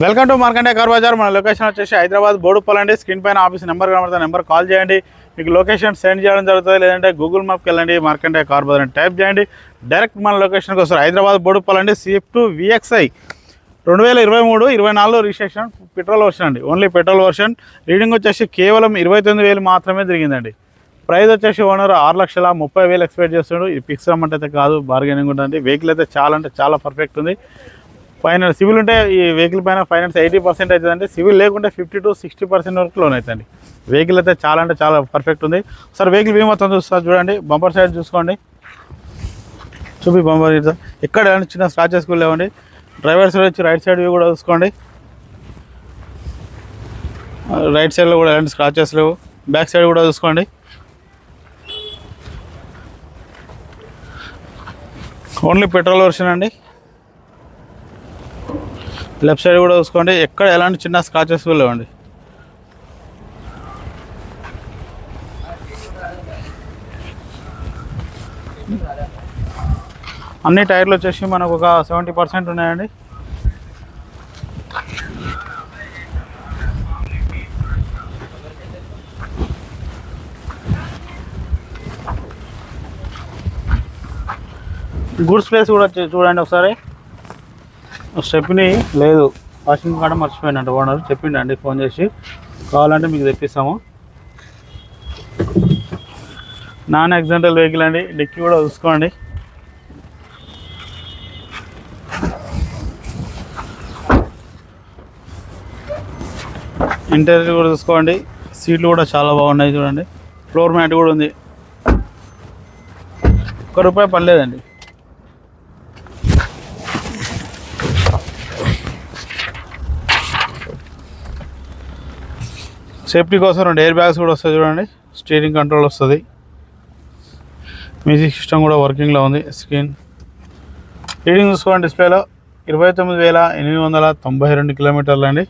Welcome to Markande car Bazar. మన location వచ్చేసి హైదరాబాద్ బోడుపల్లి అండి. స్క్రీన్ పైన ఆఫీస్ నెంబర్ కనబడుతుంది, నెంబర్ కాల్ చేయండి. మీకు లొకేషన్ సెండ్ చేయడం జరుగుతుంది. లేదంటే గూగుల్ మ్యాప్కి వెళ్ళండి, మార్కండే కార్ బజార్ అని టైప్ చేయండి, డైరెక్ట్ మన లొకేషన్కి వస్తారు. హైదరాబాద్ బోడుపల్లి అండి. Swift VXi 2023-24 registration, petrol version అండి. Only petrol version. రీడింగ్ వచ్చేసి కేవలం 29,000 మాత్రమే తిరిగిందండి. ప్రైస్ వచ్చేసి ఓనర్ 6,30,000 ఎక్స్పెక్ట్ చేస్తున్నాడు. ఇది ఫిక్స్ అమౌంట్ అయితే కాదు, బార్గెనింగ్ ఉంటుంది. వెహికల్ అయితే చాలా పర్ఫెక్ట్ ఉంది. ఫైనాన్స్ సివిల్ ఉంటే ఈ వెహికల్ పైన ఫైనాన్స్ 80% అవుతుందండి. సివిల్ లేకుంటే 50 to 60% వరకు లోన్ అవుతుంది. వెహికల్ అయితే చాలా పర్ఫెక్ట్ ఉంది. సార్ వెహికల్ వ్యూ మొత్తం చూస్తారు చూడండి. బంపర్ సైడ్ చూసుకోండి, చూపి బంపర్ ఎక్కడ చిన్న స్క్రాచెస్ కూడా లేవండి. డ్రైవర్ సైడ్ వచ్చి రైట్ సైడ్ వ్యూ కూడా చూసుకోండి. రైట్ సైడ్లో కూడా ఎలాంటి స్క్రాచెస్ లేవు. బ్యాక్ సైడ్ కూడా చూసుకోండి. ఓన్లీ పెట్రోల్ వర్షన్ అండి. లెఫ్ట్ సైడ్ కూడా చూసుకోండి, ఎక్కడ ఎలాంటి చిన్న స్క్రాచెస్ కూడా లేవండి. అన్ని టైర్లు వచ్చేసి మనకు ఒక 70% ఉన్నాయండి. గూడ్స్ ప్లేస్ కూడా చూడండి ఒకసారి. స్టెప్ని లేదు, వాషింగ్ కాడ మర్చిపోయినట్టు ఓనర్ చెప్పిండండి ఫోన్ చేసి. కావాలంటే మీకు తెప్పిస్తాము. నాన్ యాక్సిడెంటల్ వెహికల్ అండి. డిక్కీ కూడా చూసుకోండి. ఇంటీరియర్ కూడా చూసుకోండి. సీట్లు కూడా చాలా బాగున్నాయి చూడండి. ఫ్లోర్ మ్యాట్ కూడా ఉంది. ₹1 పర్లేదండి. సేఫ్టీ కోసం 2 ఎయిర్ బ్యాగ్స్ కూడా వస్తాయి చూడండి. స్టీరింగ్ కంట్రోల్ వస్తుంది. మ్యూజిక్ సిస్టమ్ కూడా వర్కింగ్లో ఉంది. స్క్రీన్ రీడింగ్ చూసుకోండి. డిస్ప్లేలో 29,892 కిలోమీటర్లు అండి.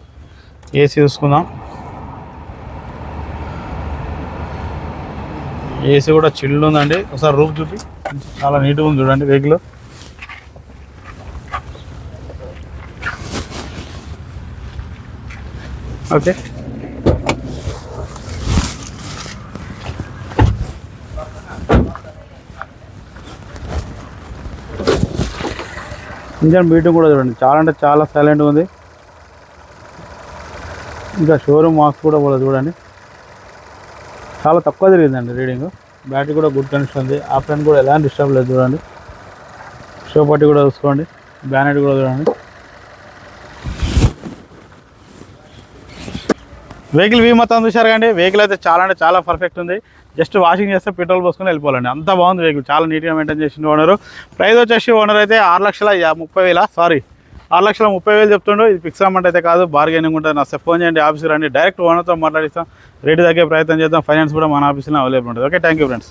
ఏసీ చూసుకుందాం. ఏసీ కూడా చిల్డ్ ఉందండి. ఒకసారి రూఫ్ చూపి, చాలా నీట్గా ఉంది చూడండి వెహికల్. ఓకే, ఇంజన్ బీటింగ్ కూడా చూడండి, చాలా సైలెంట్గా ఉంది. ఇంకా షోరూమ్ మార్క్స్ కూడా చూడండి, చాలా తక్కువ తిరిగిందండి రీడింగ్. బ్యాటరీ కూడా గుడ్ కండిషన్ ఉంది. ఆప్షన్ కూడా ఎలాంటి డిస్టర్బ్ లేదు చూడండి. షో పట్టి కూడా చూసుకోండి. బ్యానెట్ కూడా చూడండి. వెహికల్ వ్యూ మొత్తం చూశారు కానీ వెహికల్ అయితే చాలా పర్ఫెక్ట్ ఉంది. జస్ట్ వాషింగ్ చేస్తే పెట్రోల్ పోసుకొని వెళ్ళిపోవాలండి, అంత బాగుంది వెహికల్. చాలా నీట్గా మెయింటైన్ చేసింది ఓనరు. ప్రైస్ వచ్చేసి ఓనర్ అయితే 6,30,000 చెప్తుండో. ఇది ఫిక్స్ అమౌంట్ అయితే కాదు, బార్గెనింగ్ ఉంటుంది. నా ఫోన్ చేయండి, ఆఫీస్కి రండి, డైరెక్ట్ ఓనర్తో మాట్లాడిస్తాం. రేటు తగ్గే ప్రయత్నం చేద్దాం. ఫైనాన్స్ కూడా మన ఆఫీస్లో అవైలబుల్ ఉంటుంది. Okay, thank you friends.